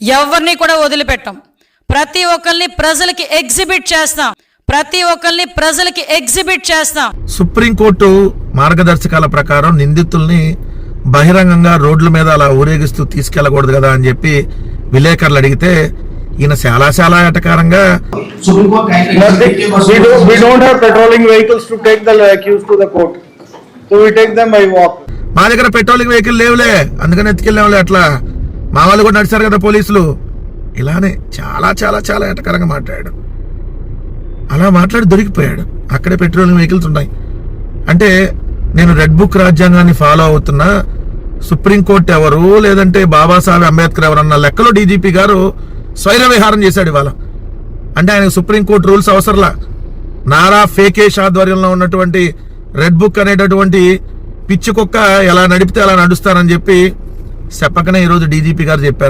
ఎవరిని కూడా వదిలిపెట్టాం. ప్రతి ఒక్కరిని ప్రజలకి ఎగ్జిబిట్ చేస్తాం. సుప్రీంకోర్టు మార్గదర్శకాల ప్రకారం నిందితుల్ని బహిరంగంగా రోడ్ల మీద అలా ఊరేగిస్తూ తీసుకెళ్లకూడదు కదా అని చెప్పి విలేకరులు అడిగితే ఈయన చాలా ఎటకారంగా we don't have patrolling vehicles to take the accused to the court, so we take them by walk. మా దగ్గర పెట్రోలింగ్ వెహికల్ లేవులే, అందుకని ఎత్తుకెళ్ళాంలే. అట్లా మా వాళ్ళు కూడా నడిచారు కదా పోలీసులు. ఇలానే చాలా ఎటకారంగా మాట్లాడాడు. అలా మాట్లాడి దొరికిపోయాడు. అక్కడే పెట్రోలింగ్ వెహికల్స్ ఉన్నాయి. అంటే నేను రెడ్ బుక్ రాజ్యాంగాన్ని ఫాలో అవుతున్నా, సుప్రీంకోర్టు ఎవరు లేదంటే బాబాసాహెబ్ అంబేద్కర్ ఎవరన్న లెక్కలో డీజీపీ గారు స్వైర విహారం చేశాడు ఇవాళ. అంటే ఆయన సుప్రీంకోర్టు రూల్స్ అవసరంలా. నారా ఫేకేష్ ఆధ్వర్యంలో ఉన్నటువంటి రెడ్ బుక్ అనేటటువంటి పిచ్చి కుక్క ఎలా నడిపితే అలా నడుస్తారని చెప్పి చెప్పకనే ఈరోజు డీజీపీ గారు చెప్పారు.